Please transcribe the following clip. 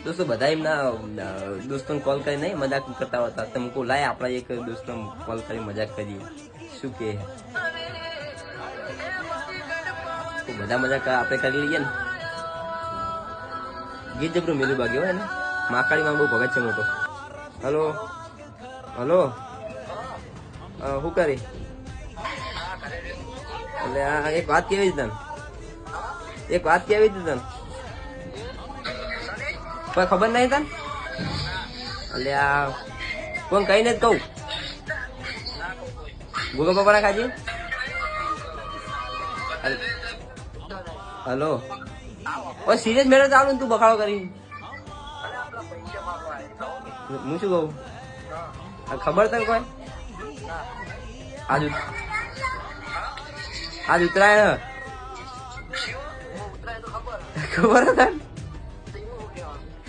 દોસ્તો બધા એમના દોસ્તોને કોલ કરી નહીં મજાક કરતા હતા. તમે કહો લાય આપણા એક દોસ્તો કોલ કરી મજાક કરીએ. શું કે બધા મજાક આપણે કરી લઈએ ને. ગીત જબરું મેલું બાકી હોય ને. માકાળીમાં બહુ ભગત છે મોટો. હલો હલો શું કરી એટલે આ એક વાત કેવી તને એક વાત કેવી હતી તને કોઈ ખબર નહીં તને એટલે આ કોણ કઈ ને જ કહું ગોગા પકોડા ખાજી. હલો ઓ સિરિયસ મેળો ચાલુ તું બખાડો કરી હું શું કહું ખબર તને કોઈ આજ ઉતરાયણ ખબર તને